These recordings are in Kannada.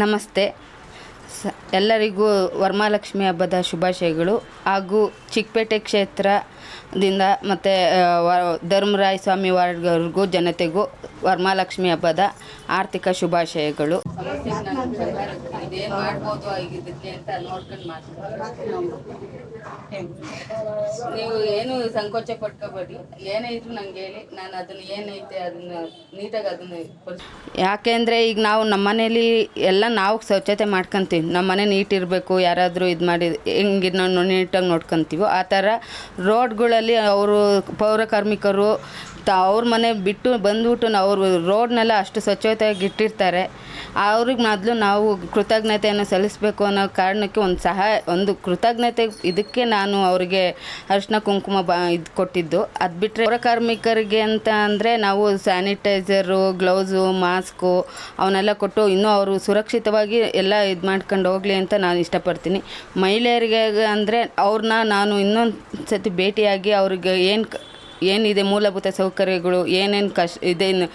ನಮಸ್ತೆ. ಎಲ್ಲರಿಗೂ ವರಮಹಾಲಕ್ಷ್ಮಿ ಹಬ್ಬದ ಶುಭಾಶಯಗಳು. ಹಾಗೂ ಚಿಕ್ಕಪೇಟೆ ಕ್ಷೇತ್ರದಿಂದ ಮತ್ತು ಧರ್ಮರಾಯ ಸ್ವಾಮಿ ವಾರ್ಡ್ವರೆಗೂ ಜನತೆಗೂ ವರಮಹಾಲಕ್ಷ್ಮಿ ಹಬ್ಬದ ಆರ್ಥಿಕ ಶುಭಾಶಯಗಳು. ಇದೇನು ಮಾಡ್ಬೋದು ಇದಕ್ಕೆ ಅಂತ ನೋಡ್ಕೊಂಡು ನೀವು ಏನು ಸಂಕೋಚ ಪಟ್ಕೋಬೇಡಿ. ಏನೇ ಇದ್ರು ನಂಗೆ ಹೇಳಿ, ನಾನು ಅದನ್ನು ಏನೈತೆ ಅದನ್ನು ನೀಟಾಗಿ ಅದನ್ನು ಯಾಕೆಂದರೆ ಈಗ ನಾವು ನಮ್ಮ ಮನೇಲಿ ಎಲ್ಲ ನಾವು ಸ್ವಚ್ಛತೆ ಮಾಡ್ಕೊತೀವಿ. ನಮ್ಮ ಮನೆ ನೀಟ್ ಇರಬೇಕು, ಯಾರಾದರೂ ಇದು ಮಾಡಿ ಹೆಂಗೆ ನಾವು ನೀಟಾಗಿ ನೋಡ್ಕೊತೀವೋ ಆ ಥರ ರೋಡ್ಗಳಲ್ಲಿ ಅವರು ಪೌರ ಕಾರ್ಮಿಕರು ಅವ್ರ ಮನೆ ಬಿಟ್ಟು ಬಂದುಬಿಟ್ಟು ಅವರು ರೋಡ್ನೆಲ್ಲ ಅಷ್ಟು ಸ್ವಚ್ಛತೆಯಾಗಿ ಇಟ್ಟಿರ್ತಾರೆ. ಅವ್ರಿಗೆ ಮೊದಲು ನಾವು ಕೃತಜ್ಞತೆಯನ್ನು ಸಲ್ಲಿಸಬೇಕು ಅನ್ನೋ ಕಾರಣಕ್ಕೆ ಒಂದು ಕೃತಜ್ಞತೆ ಇದಕ್ಕೆ ನಾನು ಅವರಿಗೆ ಅರಿಶಿನ ಕುಂಕುಮ ಇದು ಕೊಟ್ಟಿದ್ದು. ಅದು ಬಿಟ್ಟರೆ ಪೌರ ಕಾರ್ಮಿಕರಿಗೆ ಅಂತ ಅಂದರೆ ನಾವು ಸ್ಯಾನಿಟೈಸರು, ಗ್ಲೌಸು, ಮಾಸ್ಕು ಅವನ್ನೆಲ್ಲ ಕೊಟ್ಟು ಇನ್ನೂ ಅವರು ಸುರಕ್ಷಿತವಾಗಿ ಎಲ್ಲ ಇದು ಮಾಡ್ಕೊಂಡು ಹೋಗಲಿ ಅಂತ ನಾನು ಇಷ್ಟಪಡ್ತೀನಿ. ಮಹಿಳೆಯರಿಗೆ ಅಂದರೆ ಅವ್ರನ್ನ ನಾನು ಇನ್ನೊಂದು ಸತಿ ಭೇಟಿಯಾಗಿ ಅವ್ರಿಗೆ ಏನಿದೆ ಮೂಲಭೂತ ಸೌಕರ್ಯಗಳು, ಏನೇನು ಇದೇನು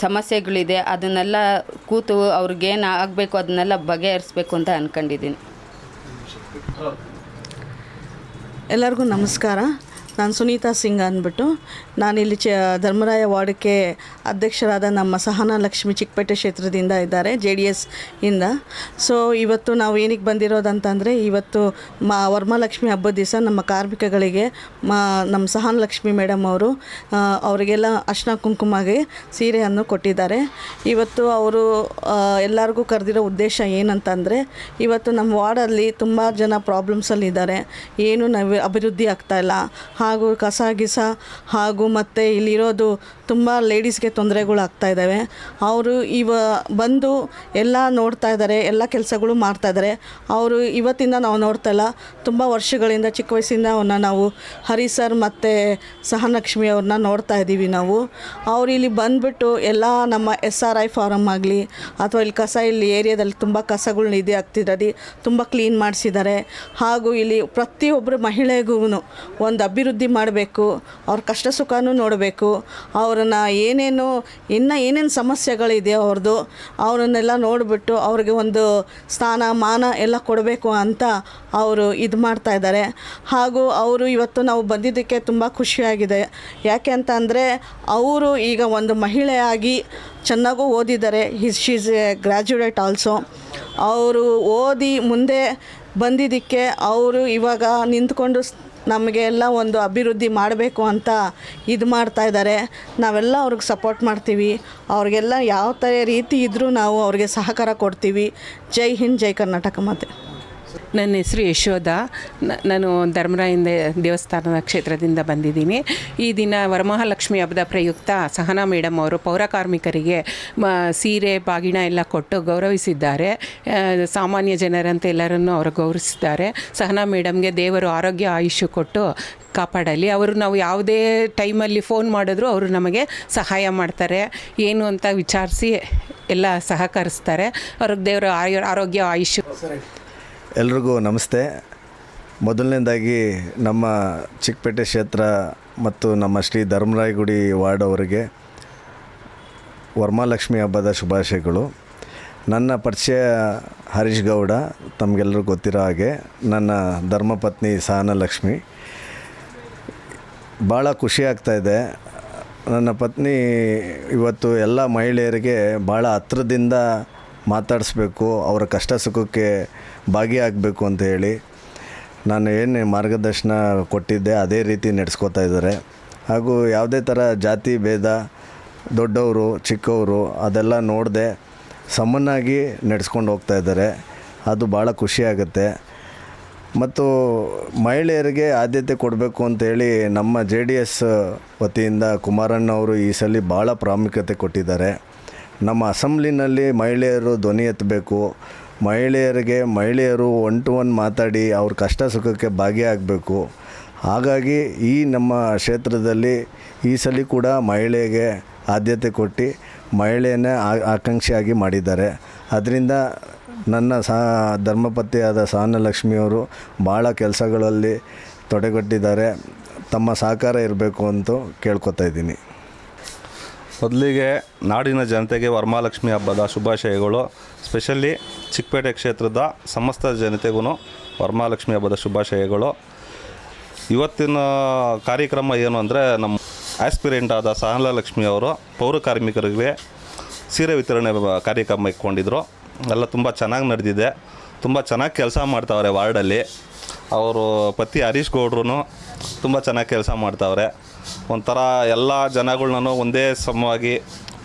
ಸಮಸ್ಯೆಗಳಿದೆ ಅದನ್ನೆಲ್ಲ ಕೂತು ಅವ್ರಿಗೇನು ಆಗಬೇಕು ಅದನ್ನೆಲ್ಲ ಬಗೆಹರಿಸ್ಬೇಕು ಅಂತ ಅಂದ್ಕೊಂಡಿದ್ದೀನಿ. ಎಲ್ಲರಿಗೂ ನಮಸ್ಕಾರ. ನಾನು ಸುನೀತಾ ಸಿಂಗ್ ಅಂದ್ಬಿಟ್ಟು ನಾನಿಲ್ಲಿ ಧರ್ಮರಾಯ ವಾರ್ಡ್ಗೆ ಅಧ್ಯಕ್ಷರಾದ ನಮ್ಮ ಸಹನಾ ಲಕ್ಷ್ಮಿ ಚಿಕ್ಕಪೇಟೆ ಕ್ಷೇತ್ರದಿಂದ ಇದ್ದಾರೆ, JDS ಇಂದ. ಸೊ ಇವತ್ತು ನಾವು ಏನಕ್ಕೆ ಬಂದಿರೋದಂತಂದರೆ, ಇವತ್ತು ವರಮಹಾಲಕ್ಷ್ಮಿ ಹಬ್ಬದ ದಿವಸ ನಮ್ಮ ಕಾರ್ಮಿಕಗಳಿಗೆ ನಮ್ಮ ಸಹನಾ ಲಕ್ಷ್ಮಿ ಮೇಡಮ್ ಅವರು ಅವರಿಗೆಲ್ಲ ಅರಿಶಿನ ಕುಂಕುಮಗೆ ಸೀರೆಯನ್ನು ಕೊಟ್ಟಿದ್ದಾರೆ. ಇವತ್ತು ಅವರು ಎಲ್ಲರಿಗೂ ಕರೆದಿರೋ ಉದ್ದೇಶ ಏನಂತಂದರೆ, ಇವತ್ತು ನಮ್ಮ ವಾರ್ಡಲ್ಲಿ ತುಂಬ ಜನ ಪ್ರಾಬ್ಲಮ್ಸಲ್ಲಿದ್ದಾರೆ. ಏನು ಅಭಿವೃದ್ಧಿ ಆಗ್ತಾಯಿಲ್ಲ, ಹಾಗೂ ಕಸ ಹಾಗೂ ಮತ್ತು ಇಲ್ಲಿರೋದು ತುಂಬ ಲೇಡೀಸ್ಗೆ ತೊಂದರೆಗಳು ಆಗ್ತಾಯಿದ್ದಾವೆ. ಅವರು ಬಂದು ಎಲ್ಲ ನೋಡ್ತಾ ಇದ್ದಾರೆ, ಎಲ್ಲ ಕೆಲಸಗಳು ಮಾಡ್ತಾಯಿದ್ದಾರೆ. ಅವರು ಇವತ್ತಿಂದ ನಾವು ನೋಡ್ತಾಯಿಲ್ಲ, ತುಂಬ ವರ್ಷಗಳಿಂದ ಚಿಕ್ಕ ವಯಸ್ಸಿಂದ ಅವ್ರನ್ನ ನಾವು ಹರಿ ಸರ್ ಮತ್ತು ಸಹನಲಕ್ಷ್ಮಿ ಅವ್ರನ್ನ ನೋಡ್ತಾ ಇದ್ದೀವಿ ನಾವು. ಅವರು ಇಲ್ಲಿ ಬಂದುಬಿಟ್ಟು ಎಲ್ಲ ನಮ್ಮ SRI ಫಾರಮ್ ಆಗಲಿ ಅಥವಾ ಇಲ್ಲಿ ಇಲ್ಲಿ ಏರಿಯಾದಲ್ಲಿ ತುಂಬ ಕಸಗಳನ್ನ ಇದೆ ಆಗ್ತಿರೋದು ತುಂಬ ಕ್ಲೀನ್ ಮಾಡಿಸಿದ್ದಾರೆ. ಹಾಗೂ ಇಲ್ಲಿ ಪ್ರತಿಯೊಬ್ಬರು ಮಹಿಳೆಗೂ ಒಂದು ಅಭಿವೃದ್ಧಿ ಮಾಡಬೇಕು, ಅವ್ರ ಕಷ್ಟ ಸುಖನೂ ನೋಡಬೇಕು, ಅವ್ರನ್ನ ಏನೇನು ಸಮಸ್ಯೆಗಳಿದೆ ಅವ್ರದ್ದು ಅವರನ್ನೆಲ್ಲ ನೋಡಿಬಿಟ್ಟು ಅವ್ರಿಗೆ ಒಂದು ಸ್ಥಾನ ಮಾನ ಎಲ್ಲ ಕೊಡಬೇಕು ಅಂತ ಅವರು ಇದು ಮಾಡ್ತಾಯಿದ್ದಾರೆ. ಹಾಗೂ ಅವರು ಇವತ್ತು ನಾವು ಬಂದಿದ್ದಕ್ಕೆ ತುಂಬ ಖುಷಿಯಾಗಿದೆ. ಯಾಕೆ ಅಂತ ಅಂದರೆ, ಅವರು ಈಗ ಒಂದು ಮಹಿಳೆಯಾಗಿ ಚೆನ್ನಾಗೂ ಓದಿದ್ದಾರೆ. She's a graduate also. ಅವರು ಓದಿ ಮುಂದೆ ಬಂದಿದ್ದಕ್ಕೆ ಅವರು ಇವಾಗ ನಿಂತ್ಕೊಂಡು ನಮಗೆ ಎಲ್ಲ ಒಂದು ಅಭಿವೃದ್ಧಿ ಮಾಡಬೇಕು ಅಂತ ಇದು ಮಾಡ್ತಾಯಿದ್ದಾರೆ. ನಾವೆಲ್ಲ ಅವ್ರಿಗೆ ಸಪೋರ್ಟ್ ಮಾಡ್ತೀವಿ. ಅವ್ರಿಗೆಲ್ಲ ಯಾವ ರೀತಿ ಇದ್ದರೂ ನಾವು ಅವ್ರಿಗೆ ಸಹಕಾರ ಕೊಡ್ತೀವಿ. ಜೈ ಹಿಂದ್, ಜೈ ಕರ್ನಾಟಕ ಮಾತೆ. ನನ್ನ ಹೆಸರು ಯಶೋಧ. ನಾನು ಧರ್ಮರಾಯನ ದೇವಸ್ಥಾನದ ಕ್ಷೇತ್ರದಿಂದ ಬಂದಿದ್ದೀನಿ. ಈ ದಿನ ವರಮಹಾಲಕ್ಷ್ಮಿ ಹಬ್ಬದ ಪ್ರಯುಕ್ತ ಸಹನಾ ಮೇಡಮ್ ಅವರು ಪೌರ ಕಾರ್ಮಿಕರಿಗೆ ಸೀರೆ ಬಾಗಿಣ ಎಲ್ಲ ಕೊಟ್ಟು ಗೌರವಿಸಿದ್ದಾರೆ. ಸಾಮಾನ್ಯ ಜನರಂತೆ ಎಲ್ಲರನ್ನು ಅವರು ಗೌರವಿಸಿದ್ದಾರೆ. ಸಹನಾ ಮೇಡಮ್ಗೆ ದೇವರು ಆರೋಗ್ಯ ಆಯುಷ್ಯ ಕೊಟ್ಟು ಕಾಪಾಡಲಿ. ನಾವು ಯಾವುದೇ ಟೈಮಲ್ಲಿ ಫೋನ್ ಮಾಡಿದ್ರು ಅವರು ನಮಗೆ ಸಹಾಯ ಮಾಡ್ತಾರೆ. ಏನು ಅಂತ ವಿಚಾರಿಸಿ ಎಲ್ಲ ಸಹಕರಿಸ್ತಾರೆ. ಅವ್ರಿಗೆ ದೇವರು ಆರೋಗ್ಯ ಆಯುಷ್ಯ. ಎಲ್ರಿಗೂ ನಮಸ್ತೆ. ಮೊದಲನೇದಾಗಿ ನಮ್ಮ ಚಿಕ್ಕಪೇಟೆ ಕ್ಷೇತ್ರ ಮತ್ತು ನಮ್ಮ ಶ್ರೀ ಧರ್ಮರಾಯ ಗುಡಿ ವಾರ್ಡ್ ಅವರಿಗೆ ವರಮಹಾಲಕ್ಷ್ಮಿ ಹಬ್ಬದ ಶುಭಾಶಯಗಳು. ನನ್ನ ಪರಿಚಯ ಹರೀಶ್ ಗೌಡ, ತಮಗೆಲ್ಲರೂ ಗೊತ್ತಿರೋ ಹಾಗೆ ನನ್ನ ಧರ್ಮಪತ್ನಿ ಸಹನಾ ಲಕ್ಷ್ಮಿ. ಭಾಳ ಖುಷಿ ಆಗ್ತಾಯಿದೆ. ನನ್ನ ಪತ್ನಿ ಇವತ್ತು ಎಲ್ಲ ಮಹಿಳೆಯರಿಗೆ ಭಾಳ ಹತ್ರದಿಂದ ಮಾತಾಡಿಸ್ಬೇಕು, ಅವರ ಕಷ್ಟ ಸುಖಕ್ಕೆ ಭಾಗಿಯಾಗಬೇಕು ಅಂತ ಹೇಳಿ ನಾನು ಏನು ಮಾರ್ಗದರ್ಶನ ಕೊಟ್ಟಿದ್ದೆ ಅದೇ ರೀತಿ ನಡೆಸ್ಕೋತಾ ಇದ್ದಾರೆ. ಹಾಗೂ ಯಾವುದೇ ಥರ ಜಾತಿ ಭೇದ, ದೊಡ್ಡವರು ಚಿಕ್ಕವರು ಅದೆಲ್ಲ ನೋಡದೆ ಸಮನಾಗಿ ನಡೆಸ್ಕೊಂಡು ಹೋಗ್ತಾ ಇದ್ದಾರೆ. ಅದು ಭಾಳ ಖುಷಿಯಾಗುತ್ತೆ. ಮತ್ತು ಮಹಿಳೆಯರಿಗೆ ಆದ್ಯತೆ ಕೊಡಬೇಕು ಅಂತೇಳಿ ನಮ್ಮ JDS ವತಿಯಿಂದ ಕುಮಾರಣ್ಣವರು ಈ ಸಲ ಭಾಳ ಪ್ರಾಮುಖ್ಯತೆ ಕೊಟ್ಟಿದ್ದಾರೆ. ನಮ್ಮ ಅಸೆಂಬ್ಲಿನಲ್ಲಿ ಮಹಿಳೆಯರು ಧ್ವನಿ ಎತ್ತಬೇಕು, ಮಹಿಳೆಯರು 1 to 1 ಮಾತಾಡಿ ಅವ್ರ ಕಷ್ಟ ಸುಖಕ್ಕೆ ಭಾಗಿಯಾಗಬೇಕು. ಹಾಗಾಗಿ ಈ ನಮ್ಮ ಕ್ಷೇತ್ರದಲ್ಲಿ ಈ ಸಲ ಕೂಡ ಮಹಿಳೆಗೆ ಆದ್ಯತೆ ಕೊಟ್ಟು ಮಹಿಳೆಯನ್ನೇ ಆಕಾಂಕ್ಷಿಯಾಗಿ ಮಾಡಿದ್ದಾರೆ. ಅದರಿಂದ ನನ್ನ ಧರ್ಮಪತ್ನಿಯಾದ ಸಹನಾ ಲಕ್ಷ್ಮಿಯವರು ಭಾಳ ಕೆಲಸಗಳಲ್ಲಿ ತೊಡಗೊಟ್ಟಿದ್ದಾರೆ. ತಮ್ಮ ಸಹಕಾರ ಇರಬೇಕು ಅಂತ ಕೇಳ್ಕೊತಾ ಇದ್ದೀನಿ. ಮೊದಲಿಗೆ ನಾಡಿನ ಜನತೆಗೆ ವರಮಹಾಲಕ್ಷ್ಮಿ ಹಬ್ಬದ ಶುಭಾಶಯಗಳು. ಸ್ಪೆಷಲಿ ಚಿಕ್ಕಪೇಟೆ ಕ್ಷೇತ್ರದ ಸಮಸ್ತ ಜನತೆಗೂ ವರಮಹಾಲಕ್ಷ್ಮಿ ಹಬ್ಬದ ಶುಭಾಶಯಗಳು. ಇವತ್ತಿನ ಕಾರ್ಯಕ್ರಮ ಏನು ಅಂದರೆ, ನಮ್ಮ ಆಸ್ಪಿರೆಂಟ್ ಆದ ಸಹನಲಕ್ಷ್ಮಿ ಅವರು ಪೌರ ಕಾರ್ಮಿಕರಿಗೆ ಸೀರೆ ವಿತರಣೆ ಕಾರ್ಯಕ್ರಮ ಇಟ್ಕೊಂಡಿದ್ರು. ಎಲ್ಲ ತುಂಬ ಚೆನ್ನಾಗಿ ನಡೆದಿದೆ. ತುಂಬ ಚೆನ್ನಾಗಿ ಕೆಲಸ ಮಾಡ್ತಾವ್ರೆ ವಾರ್ಡಲ್ಲಿ. ಅವರು ಪತಿ ಹರೀಶ್ ಗೌಡ್ರು ತುಂಬ ಚೆನ್ನಾಗಿ ಕೆಲಸ ಮಾಡ್ತಾವ್ರೆ. ಒಂಥರ ಎಲ್ಲ ಜನಗಳ್ನೂ ಒಂದೇ ಸಮವಾಗಿ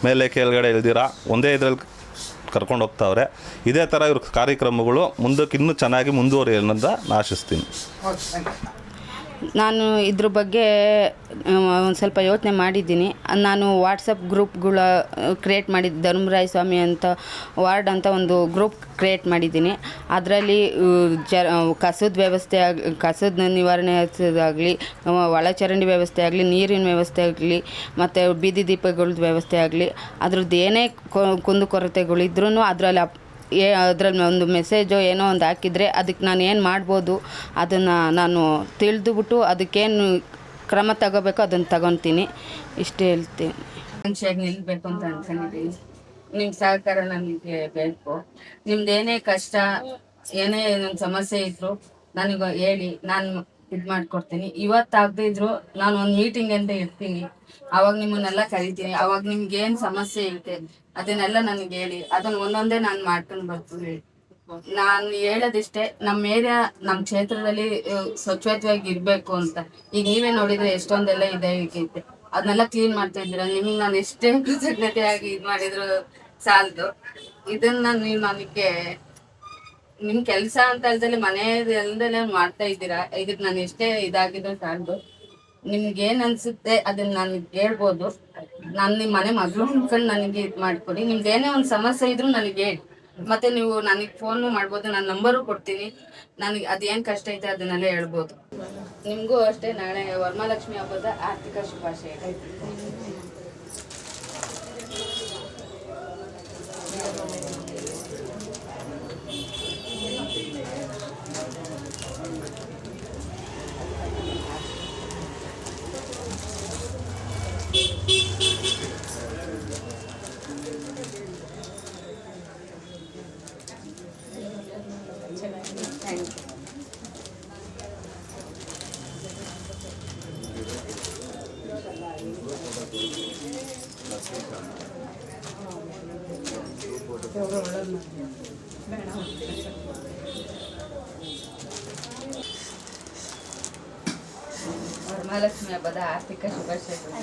ಮೇಲೆ ಕೆಳಗಡೆ ಇಲ್ದಿರ ಒಂದೇ ಇದರಲ್ಲಿ ಕರ್ಕೊಂಡು ಹೋಗ್ತಾವ್ರೆ. ಇದೇ ಥರ ಇವ್ರ ಕಾರ್ಯಕ್ರಮಗಳು ಮುಂದಕ್ಕೆ ಇನ್ನೂ ಚೆನ್ನಾಗಿ ಮುಂದುವರಿಯೋಣ ಅಂತ ಆಶಿಸ್ತೀನಿ. ನಾನು ಇದ್ರ ಬಗ್ಗೆ ಒಂದು ಸ್ವಲ್ಪ ಯೋಚನೆ ಮಾಡಿದ್ದೀನಿ. ನಾನು ವಾಟ್ಸಪ್ ಗ್ರೂಪ್ಗಳ ಕ್ರಿಯೇಟ್ ಮಾಡಿದ್ದು, ಧರ್ಮರಾಯ ಸ್ವಾಮಿ ಅಂತ ವಾರ್ಡ್ ಅಂತ ಒಂದು ಗ್ರೂಪ್ ಕ್ರಿಯೇಟ್ ಮಾಡಿದ್ದೀನಿ. ಅದರಲ್ಲಿ ಕಸದ ವ್ಯವಸ್ಥೆ ಕಸದ ನಿವಾರಣೆ ಆಗಲಿ, ಒಳಚರಂಡಿ ವ್ಯವಸ್ಥೆ ಆಗಲಿ, ನೀರಿನ ವ್ಯವಸ್ಥೆ ಆಗಲಿ, ಮತ್ತು ಬೀದಿ ದೀಪಗಳದ್ದು ವ್ಯವಸ್ಥೆ ಆಗಲಿ, ಅದ್ರದ್ದು ಏನೇ ಕುಂದುಕೊರತೆಗಳಿದ್ರೂ ಅದರಲ್ಲಿ ಒಂದು ಮೆಸೇಜು ಏನೋ ಒಂದು ಹಾಕಿದರೆ ಅದಕ್ಕೆ ನಾನು ಏನು ಮಾಡ್ಬೋದು ಅದನ್ನು ನಾನು ತಿಳಿದುಬಿಟ್ಟು ಅದಕ್ಕೇನು ಕ್ರಮ ತಗೋಬೇಕು ಅದನ್ನು ತಗೊತೀನಿ. ಇಷ್ಟೇ ಹೇಳ್ತೀನಿ. ಮನುಷ್ಯಾಗಿ ನಿಲ್ಲಬೇಕು ಅಂತ ಅನ್ಕೊಂಡಿದ್ದೀನಿ. ನಿಮ್ಮ ಸಹಕಾರ ನನಗೆ ಬೇಕು. ನಿಮ್ದು ಏನೇ ಕಷ್ಟ, ಏನೇ ನನ್ನ ಸಮಸ್ಯೆ ಇದ್ದರೂ ನನಗೆ ಹೇಳಿ, ನಾನು ಇದು ಮಾಡಿಕೊಡ್ತೀನಿ. ಇವತ್ತಾಗದೇ ಇದ್ರು ನಾನು ಒಂದು ಮೀಟಿಂಗ್ ಅಂತ ಇರ್ತೀನಿ. ಆವಾಗ ನಿಮ್ಮನ್ನೆಲ್ಲ ಕರಿತೀನಿ. ಆವಾಗ ನಿಮ್ಗೆ ಏನು ಸಮಸ್ಯೆ ಐತೆ ಅದನ್ನೆಲ್ಲ ನನಗೆ ಹೇಳಿ, ಅದನ್ನು ಒಂದೊಂದೇ ನಾನು ಮಾಡ್ಕೊಂಡು ಬರ್ತೀನಿ. ನಾನು ಹೇಳೋದಿಷ್ಟೇ, ನಮ್ಮ ಏರಿಯಾ ನಮ್ಮ ಕ್ಷೇತ್ರದಲ್ಲಿ ಸ್ವಚ್ಛವಾಗಿ ಇರಬೇಕು ಅಂತ. ಈಗ ನೀವೇ ನೋಡಿದರೆ ಎಷ್ಟೊಂದೆಲ್ಲ ಇದೆ ಈಗೈತೆ, ಅದನ್ನೆಲ್ಲ ಕ್ಲೀನ್ ಮಾಡ್ತಾ ಇದ್ದೀರಾ. ನಿಮಗೆ ನಾನು ಎಷ್ಟೇ ಕೃತಜ್ಞತೆಯಾಗಿ ಇದು ಮಾಡಿದ್ರು ಸಾಲದು. ಇದನ್ನು ನೀವು ನನಗೆ ನಿಮ್ಮ ಕೆಲಸ ಅಂತ ಅಲ್ದಲೆ ಮನೆಯಲ್ದಲೇ ಮಾಡ್ತಾ ಇದ್ದೀರಾ. ಇದಕ್ಕೆ ನಾನು ಎಷ್ಟೇ ಇದಾಗಿದ್ರು ಸಾಲದು. ನಿಮ್ಗೇನು ಅನಿಸುತ್ತೆ ಅದನ್ನು ನಾನು ಹೇಳ್ಬೋದು. ನಾನು ನಿಮ್ಮ ಮನೆ ಮಗಳು ಅಂದ್ಕೊಂಡು ನನಗೆ ಇದು ಮಾಡಿಕೊಡಿ. ನಿಮ್ದು ಏನೇ ಒಂದು ಸಮಸ್ಯೆ ಇದ್ರೂ ನನಗೆ ಹೇಳಿ. ಮತ್ತು ನೀವು ನನಗೆ ಫೋನು ಮಾಡ್ಬೋದು, ನಾನು ನಂಬರು ಕೊಡ್ತೀನಿ. ನನಗೆ ಅದೇನು ಕಷ್ಟ ಐತೆ ಅದನ್ನೆಲ್ಲ ಹೇಳ್ಬೋದು. ನಿಮಗೂ ಅಷ್ಟೇ ನಾಳೆ ವರಮಹಾಲಕ್ಷ್ಮಿ ಹಬ್ಬದ ಆರ್ಥಿಕ ಶುಭಾಶಯಗಳು. ವರಮಹಾಲಕ್ಷ್ಮಿ ಹಬ್ಬದ ಆರ್ಥಿಕ ಶುಭಾಶಯಗಳು.